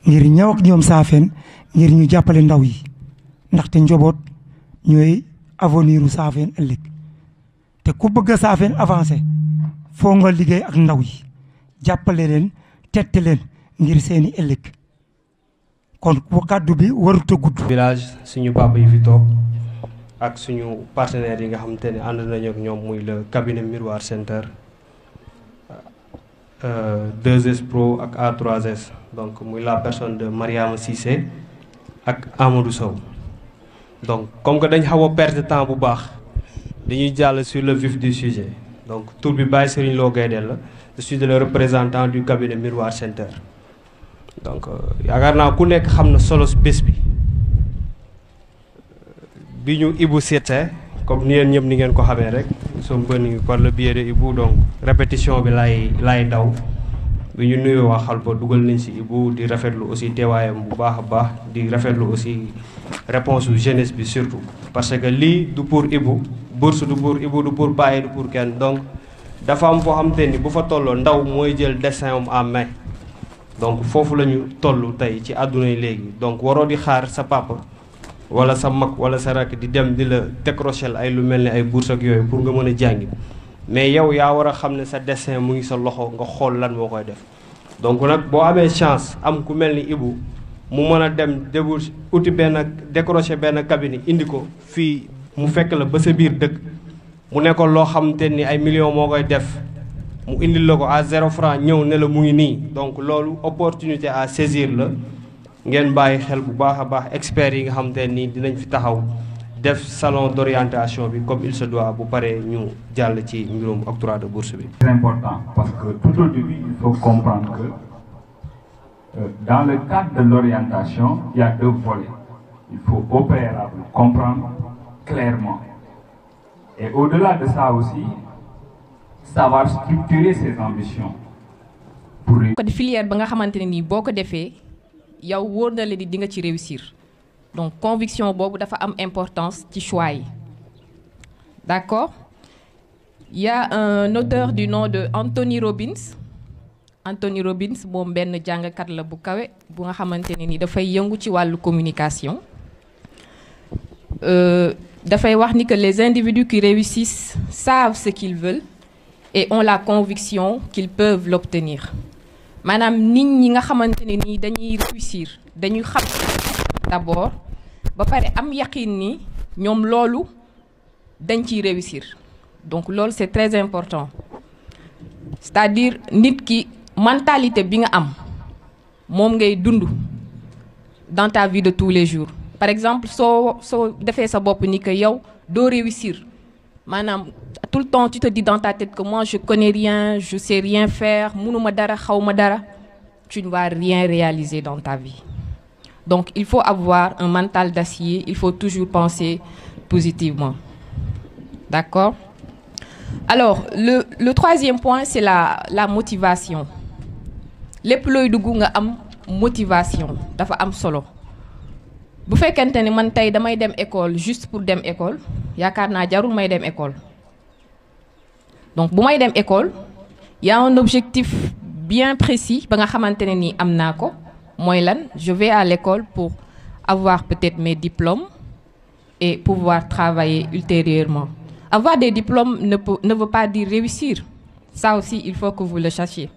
ngir ñëw ak ñoom Saafeen ngir ñu jàppale ndaw yi ndaxte njaboot ñooy avenir u Saafeen ëllëg te ku bëgg a Saafeen avancé foo nga liggéey ak ndaw yi jàppale leen tette leen ngir seeni ëllëg kon kàddu bi warut a gudd. village suñu papa yi fi toog ak suñu partenaires yi nga xamante ne ànd nañu ak ñoom muy le cabinet Miroir Center 2S Pro ak A3S donc muy la personne de Mariama Cissé ak Amadou Sow donc comme que dañ xaw a perdre temps bu baax dañuy jàll sur le vif du sujet donc tur bi Baye Serigne Lo Gaydel la je suis le représentant du cabinet Miroir Center donc yaakaar naa ku nekk xam na solo bés bi ñu Ibou seetsee comme ni yéen ñëpp ni ngeen ko xamee rek sommes venus par le biais de Ibou donc répétition bi laay daw bi ñu nuyoo waa Xalpa dugal nañ si Ibou di rafetlu aussi teewaayam bu baax a baax di rafetlu aussi réponse u jeunesse bi surtout parce que lii du pour Ibou bourse du pour Ibou du pour bàyyi du pour kenn donc dafa am foo xamante ni bu fa tolloo ndaw mooy jël destin am en main donc foofu la ñu toll tey ci àdduna yi léegi donc waroo di xaar sa papa wala sa mag wala sa rakk di dem di la décrocher ay lu mel ni ay bourse ak yooyu pour nga mën a jàngi mais yow yaa war a xam ne sa destin mu ngi sa loxo nga xool lan moo koy def donc nag boo amee chance am ku mel ni Ibou mu mën a dem débouche uti décrocher benn cabinet indi ko fii mu fekk la ba sa biir dëkk mu nekkoon loo xamante ni ay millions moo koy def mu indil la ko à 0 franc ñëw ne la mu ngi nii donc loolu opportunité à saisir la ngeen bàyyi xel bu baax a baax experts yi nga xamante ni dinañ fi taxaw def salon d'orientation bi comme il se doit bu paree ñu jàll ci mbirum octroi de bourse bi. C'est important parce que tout au début il faut comprendre que dans le cadre de l'orientation il y a 2 volets. Il faut au préalable comprendre clairement et au-delà de ça aussi savoir structurer ses ambitions pour ko filière ba nga xamante ne nii boo ko defee yow wóor na la di nga ci réussir donc conviction boobu dafa am importance ci choix yi d'accord. Il y a un auteur du nom de Anthony Robbins moom benn jàngkat la bu kawe bu nga xamante ne ni dafay yëngu ci wàllu communication dafay wax ni que les individus qui réussissent savent ce qu'ils veulent et ont la conviction qu'ils peuvent l'obtenir maanaam nit ñi nga xamante ne nii dañuy réussir dañuy xam d'abord ba pare am yaqin ni ñoom loolu dañ ciy réussir donc loolu c'est très important c'est-à-dire nit ki mentalité bi nga am moom ngay dund dans ta vie de tous les jours par exemple soo defee sa bopp ni que yow doo réussir maanaam tout le temps tu te dis dans ta tête que moi je connais rien je sais rien faire mënuma dara xawma dara tu ne vas rien réaliser dans ta vie donc il faut avoir un mental d'acier il faut toujours penser positivement d'accord. Alors le troisième point c'est la motivation lépp looy dugg nga am motivation dafa am solo bu fekkente ni man tey damay dem école juste pour dem école yaakaar naa jarul may dem école donc bu may dem école y a un objectif bien précis ba nga xamante ne nii am naa ko mooy lan je vais à l'école pour avoir peut-être mes diplômes et pouvoir travailler ultérieurement. Avoir des diplômes ne veut pas dire réussir. Ça aussi, il faut que vous le sachiez.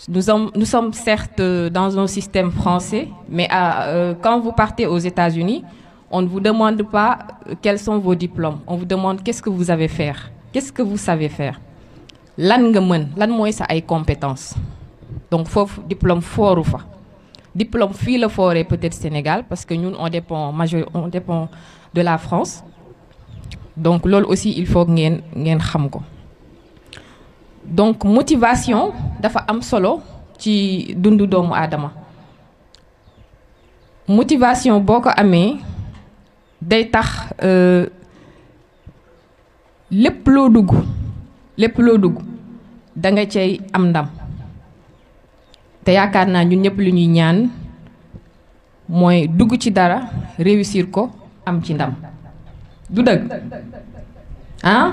Nous sommes certes dans un système français, mais quand vous partez aux États-Unis, on ne vous demande pas quels sont vos diplômes. On vous demande qu'est-ce que vous avez faire. Qu'est-ce que vous savez faire. Lan nga mën, lan mooy sa ay compétences. Donc foofu diplôme fooru fa. Diplôme fii la fooree peut-être Sénégal parce que ñun on dépend de la France. Donc loolu aussi il faut ngeen xam ko donc motivation dafa am solo ci dundu doomu aadama motivation boo ko amee day tax lépp loo dugg da nga cay am ndam te yaakaar naa ñun ñëpp lu ñuy ñaan mooy dugg ci dara réussir ko am ci ndam du dëgg ah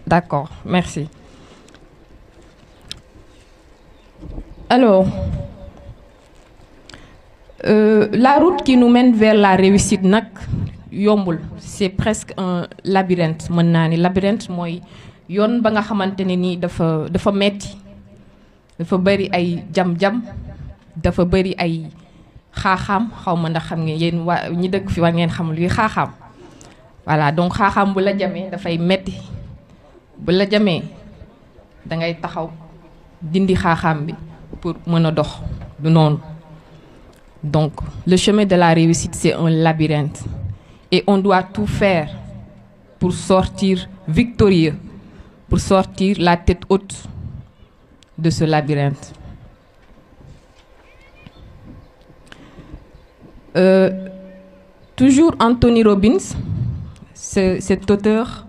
d'accord merci. Alors La route qui nous mène vers la réussite nag yombul, c'est presque un labyrinthe mën naa ni labyrinthe mooy yoon ba nga xamante ne nii dafa metti dafa bëri ay jam-jam dafa bëri ay xaaxaam xaw ma ndax xam nga yéen waa ñi dëkk fi war ngeen xam luy xaaxaam voilà donc xaaxaam bu la jamee dafay metti bu la jamee da ngay taxaw dindi xaaxaam bi pour mën a dox du noonu donc le chemin de la réussite c'est un labyrinthe et on doit tout faire pour sortir victorieux, pour sortir la tête haute de ce labyrinthe. Toujours Anthony Robbins, cet auteur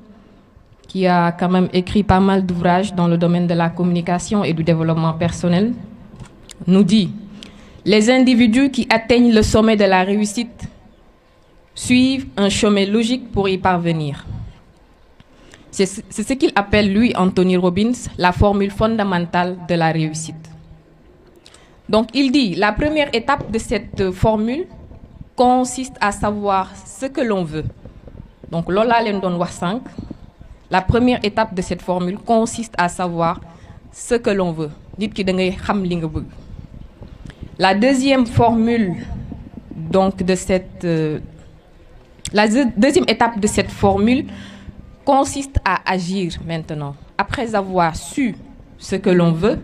qui a quand même écrit pas mal d'ouvrages dans le domaine de la communication et du développement personnel, nous dit: les individus qui atteignent le sommet de la réussite suivent un chemin logique pour y parvenir. C'est ce qu'il appelle, lui, Anthony Robbins, la formule fondamentale de la réussite. Donc, il dit, la première étape de cette formule consiste à savoir ce que l'on veut. Donc, lola len don wax sank. La première étape de cette formule consiste à savoir ce que l'on veut. Nit ki da ngay xam li nga bëgg. La deuxième formule, donc, de cette... la deuxième étape de cette formule consiste à agir maintenant. Après avoir su ce que l'on veut,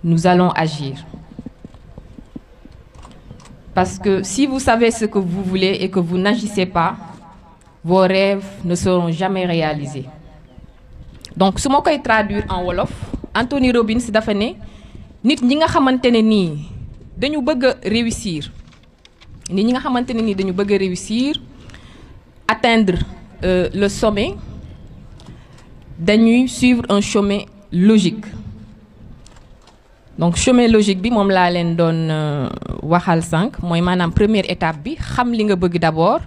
nous allons agir. Parce que si vous savez ce que vous voulez et que vous n'agissez pas, vos rêves ne seront jamais réalisés. Donc, si je vais traduire en Wolof, Anthony Robbins dafa ne nit ñi nga xamantene ni dañu bëgg réussir. Nit ñi nga xamantene ni dañu bëgg réussir, atteindre le sommet, dañuy suivre un chemin logique. Donc chemin logique bi mom la len don waxal sank moy manam première étape bi xam li nga bëgg d'abord,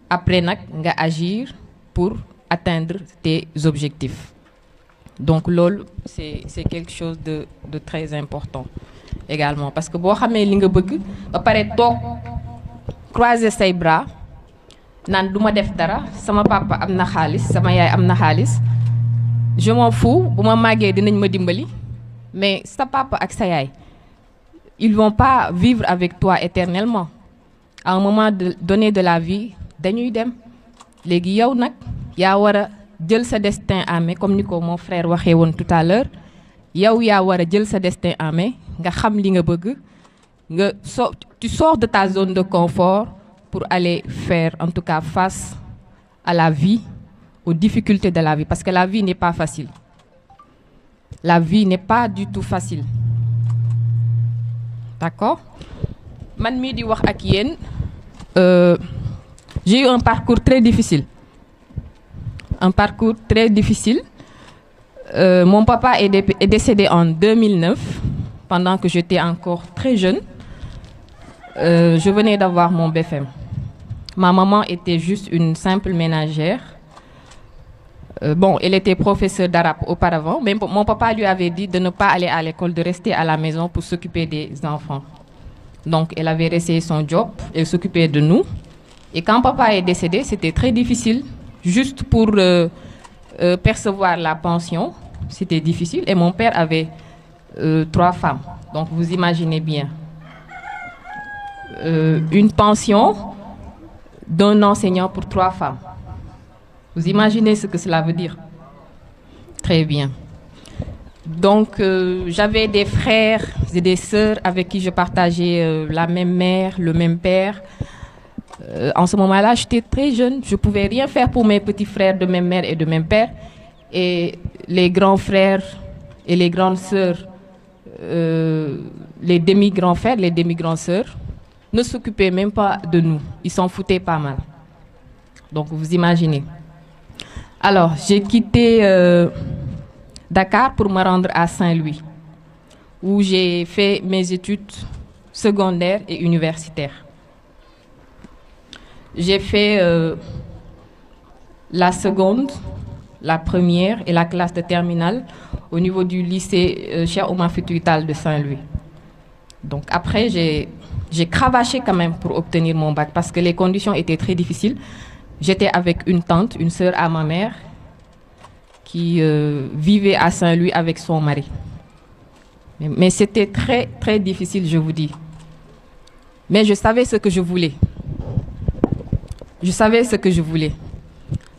après nak nga agir pour atteindre tes objectifs. Donc lol c'est quelque chose de très important également parce que bo xamé li nga bëgg ba paré tok croiser say bras nan duma def dara sama papa amna xaliss sama yaay amna xaliss je m'en fous buma maggé dinañ ma dimbali. Mais sa papa ak sa yaay, ils vont pas vivre avec toi éternellement. À un moment donné de la vie, dañuy dem. Légui yow nak ya wara jël sa destin en main comme niko mon frère waxé won tout à l'heure. Yow ya wara jël sa destin en main, nga xam li nga bëgg, nga tu sors de ta zone de confort pour aller faire en tout cas face à la vie, aux difficultés de la vie parce que la vie n'est pas facile. La vie n'est pas du tout facile. D'accord? Man mi di wax ak yéen, j'ai eu un parcours très difficile. Un parcours très difficile. Mon papa est décédé en 2009, pendant que j'étais encore très jeune. Je venais d'avoir mon BFM. Ma maman était juste une simple ménagère. Bon, elle était professeure d'arabe auparavant, mais mon papa lui avait dit de ne pas aller à l'école, de rester à la maison pour s'occuper des enfants. Donc, elle avait resté son job, elle s'occupait de nous. Et quand papa est décédé, c'était très difficile. Juste pour percevoir la pension, c'était difficile. Et mon père avait 3 femmes. Donc, vous imaginez bien. Une pension d'un enseignant pour 3 femmes. Vous imaginez ce que cela veut dire? Très bien. Donc, j'avais des frères et des sœurs avec qui je partageais la même mère, le même père. En ce moment-là, j'étais très jeune. Je ne pouvais rien faire pour mes petits frères de même mère et de même père. Et les grands frères et les grandes sœurs, les demi-grands frères, les demi-grandes sœurs, ne s'occupaient même pas de nous. Ils s'en foutaient pas mal. Donc, vous imaginez. Alors, j'ai quitté Dakar pour me rendre à Saint-Louis, où j'ai fait mes études secondaires et universitaires. J'ai fait la seconde, la première et la classe de terminale au niveau du lycée Cheikh Oumar Foutiyou Tall de Saint-Louis. Donc après, j'ai cravaché quand même pour obtenir mon bac parce que les conditions étaient très difficiles. J'étais avec une tante, une sœur à ma mère, qui vivait à Saint-Louis avec son mari. Mais c'était très, très difficile, je vous dis. Mais je savais ce que je voulais. Je savais ce que je voulais.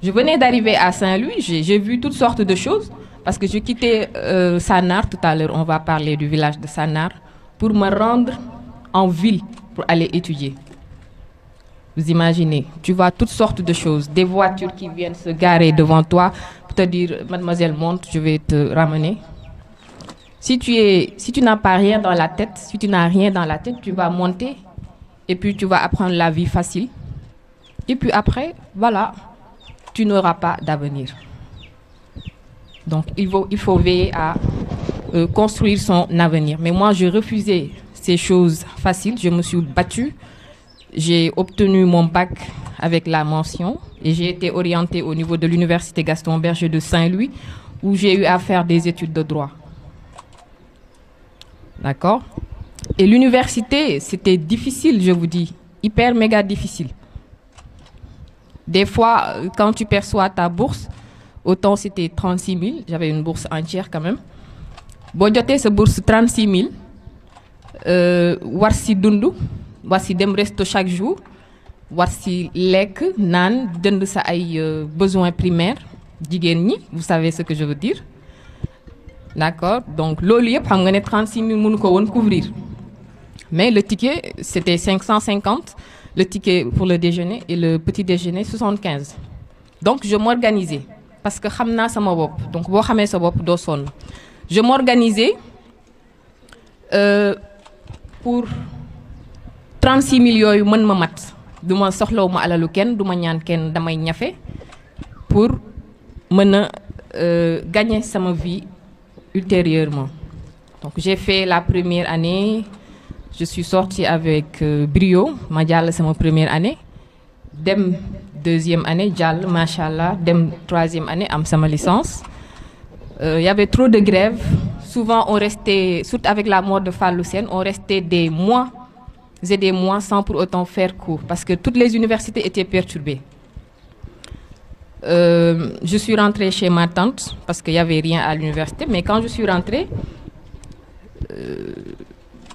Je venais d'arriver à Saint-Louis, j'ai vu toutes sortes de choses, parce que je quittais Sanar, tout à l'heure on va parler du village de Sanar, pour me rendre en ville pour aller étudier. Vous imaginez, tu vois toutes sortes de choses, des voitures qui viennent se garer devant toi pour te dire « Mademoiselle, monte, je vais te ramener ». Si tu n'as pas rien dans la tête, si tu n'as rien dans la tête, tu vas monter et puis tu vas apprendre la vie facile. Et puis après, voilà, tu n'auras pas d'avenir. Donc il faut veiller à construire son avenir. Mais moi, je refusais ces choses faciles. Je me suis battue. J'ai obtenu mon bac avec la mention et j'ai été orientée au niveau de l'université Gaston Berger de Saint-Louis où j'ai eu à faire des études de droit. D'accord? Et l'université, c'était difficile, je vous dis, hyper méga difficile. Des fois, quand tu perçois ta bourse, autant c'était 36 000, j'avais une bourse entière quand même. Bon, j'ai cette bourse 36 000, war si dundu, war si dem resto chaque jour, war si lek, nan, dund sa ay besoins primaires, jigen ñi, vous savez ce que je veux dire. D'accord? Donc, loolu yep, xam nga né 36 000 mënu ko won couvrir. Mais le ticket, c'était 550, le ticket pour le déjeuner et le petit déjeuner 75. Donc, je m'organisais parce que xamna sama bop. Donc, bo xamé sa bop do son. Je m'organisais pour 36 000 yoyu mën ma mat. Duma soxlaw ma alalu ken, duma ñaan ken, damay ñafé pour mëna gagner sama vie ultérieurement. Donc j'ai fait la première année, je suis sortie avec brio, ma dial c'est ma première année. Dem deuxième année, dial, machallah, dem troisième année, am sama licence. Y avait trop de grèves. Souvent on restait, surtout avec la mort de Fallou Sène, on restait des mois et des mois sans pour autant faire cours parce que toutes les universités étaient perturbées. Je suis rentrée chez ma tante parce qu'il n'y avait rien à l'université. Mais quand je suis rentrée,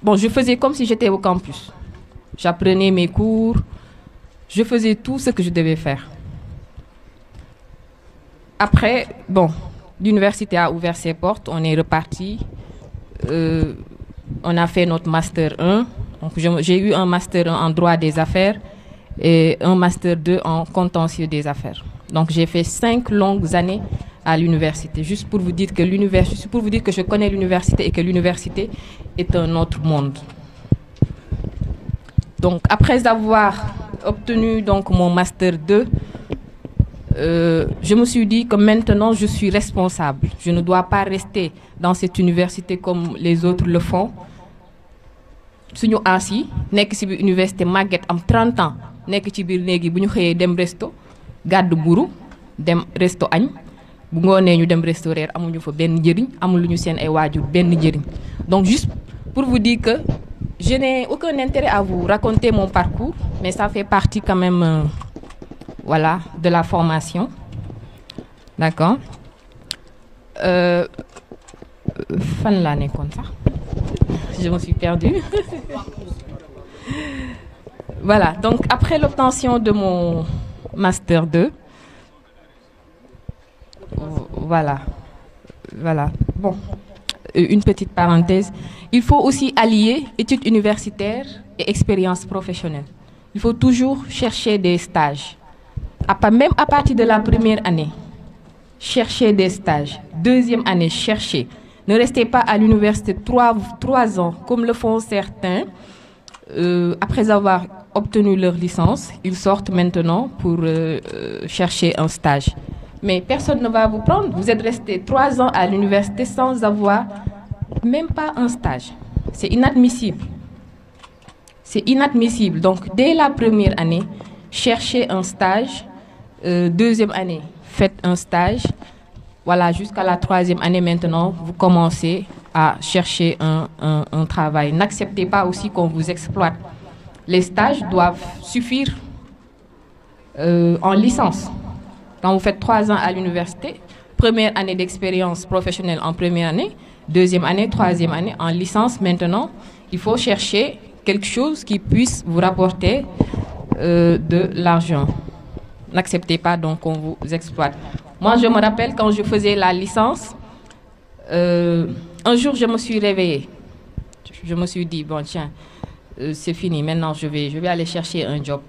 bon, je faisais comme si j'étais au campus. J'apprenais mes cours, je faisais tout ce que je devais faire. Après, bon, l'université a ouvert ses portes, on est reparti. On a fait notre Master 1. J'ai eu un Master 1 en droit des affaires et un Master 2 en contentieux des affaires. Donc j'ai fait 5 longues années à l'université, juste pour vous dire que je connais l'université et que l'université est un autre monde. Donc après avoir obtenu donc mon Master 2, je me suis dit que maintenant je suis responsable. Je ne dois pas rester dans cette université comme les autres le font. Suñu ansi nek ci université Maguette am 30 ans nek ci bir néegi buñu xeyé dem resto gàddu buru dem resto añ bu ngoonee ñu dem resto reer amuñu fa benn njëriñ amuluñu seen ay waajur benn njëriñ. Donc juste pour vous dire que je n'ai aucun intérêt à vous raconter mon parcours, mais ça fait partie quand même voilà, de la formation. D'accord? Fan la nekkoon sax. Je me suis perdue. Voilà, donc après l'obtention de mon Master 2, voilà, bon, une petite parenthèse, il faut aussi allier études universitaires et expérience professionnelle. Il faut toujours chercher des stages, même à partir de la première année, chercher des stages, deuxième année, chercher. Ne restez pas à l'université 3 ans, comme le font certains. Après avoir obtenu leur licence, ils sortent maintenant pour chercher un stage. Mais personne ne va vous prendre. Vous êtes resté 3 ans à l'université sans avoir même pas un stage. C'est inadmissible. C'est inadmissible. Donc, dès la première année, cherchez un stage. Deuxième année, faites un stage. Voilà, jusqu'à la 3e année maintenant, vous commencez à chercher un travail. N'acceptez pas aussi qu'on vous exploite. Les stages doivent suffire en licence. Quand vous faites 3 ans à l'université, première année d'expérience professionnelle en première année, 2e année, 3e année, en licence maintenant, il faut chercher quelque chose qui puisse vous rapporter de l'argent. N'acceptez pas donc qu'on vous exploite. Moi, je me rappelle quand je faisais la licence, un jour, je me suis réveillée. Je me suis dit, bon, tiens, c'est fini, maintenant je vais aller chercher un job.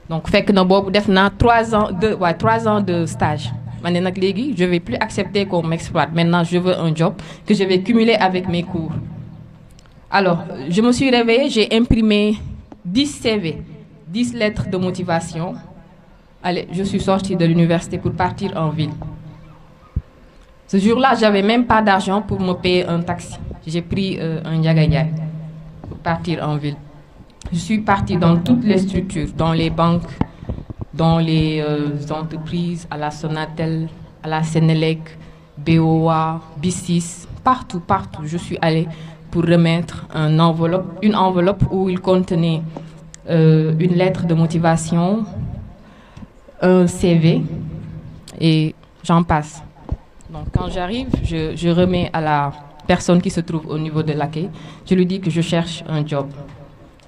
Donc, fait que dans 3 ans de stage. Maintenant, je ne vais plus accepter qu'on m'exploite. Maintenant, je veux un job que je vais cumuler avec mes cours. Alors, je me suis réveillée, j'ai imprimé 10 CV, 10 lettres de motivation. Allez, je suis sortie de l'université pour partir en ville. Ce jour-là, je n'avais même pas d'argent pour me payer un taxi. J'ai pris un Ndiaga pour partir en ville. Je suis partie dans toutes les structures, dans les banques, dans les entreprises, à la Sonatel, à la Sénélec, BOA, B6, partout. Je suis allée pour remettre une enveloppe où il contenait une lettre de motivation, un CV et j'en passe. Donc quand j'arrive, je remets à la personne qui se trouve au niveau de l'accueil, je lui dis que je cherche un job.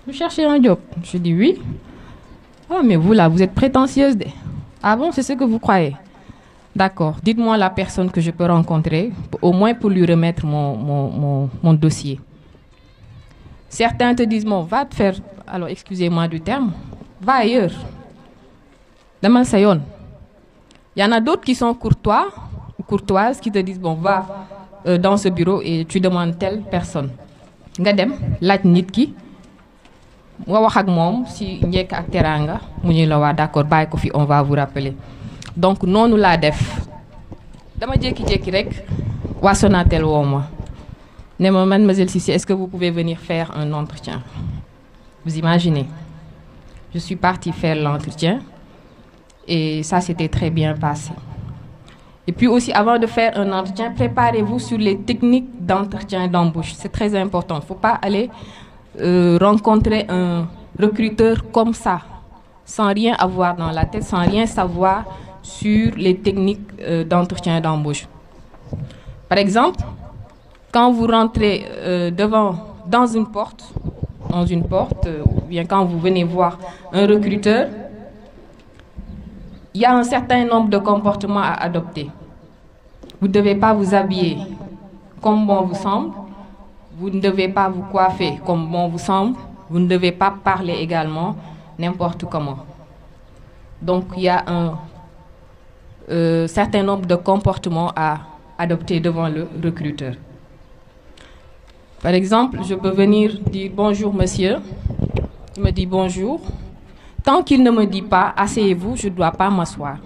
Vous cherchez un job? Je dis oui. Ah, mais vous là, vous êtes prétentieuse. Ah bon, c'est ce que vous croyez? D'accord. Dites-moi la personne que je peux rencontrer, au moins pour lui remettre mon dossier. Certains te disent, bon, va te faire, alors excusez-moi du terme, va ailleurs. Demain, ça y est. Il y en a d'autres qui sont courtois ou courtoises qui te disent, bon, va dans ce bureau et tu demandes telle personne. Nga dem, laaj nit ki, nga wax ak mom si njek ak teranga, mu ñu la wa d'accord, bay ko fi, on va vous rappeler. Donc nonu la def. Dama jéki-jéki rek wa Sonatel wo ma. Ne ma mademoiselle Cissé, est-ce que vous pouvez venir faire un entretien? Vous imaginez? Je suis partie faire l'entretien et ça s'était très bien passé. Et puis aussi, avant de faire un entretien, préparez-vous sur les techniques d'entretien d'embauche. C'est très important. Il ne faut pas aller rencontrer un recruteur comme ça, sans rien avoir dans la tête, sans rien savoir sur les techniques d'entretien d'embauche. Par exemple, quand vous rentrez dans une porte, ou bien quand vous venez voir un recruteur, il y a un certain nombre de comportements à adopter. Vous ne devez pas vous habiller comme bon vous semble. Vous ne devez pas vous coiffer comme bon vous semble. Vous ne devez pas parler également n'importe comment. Donc, il y a un certain nombre de comportements à adopter devant le recruteur. Par exemple, je peux venir dire bonjour monsieur. Il me dit bonjour. Tant qu'il ne me dit pas asseyez-vous, je ne dois pas m'asseoir.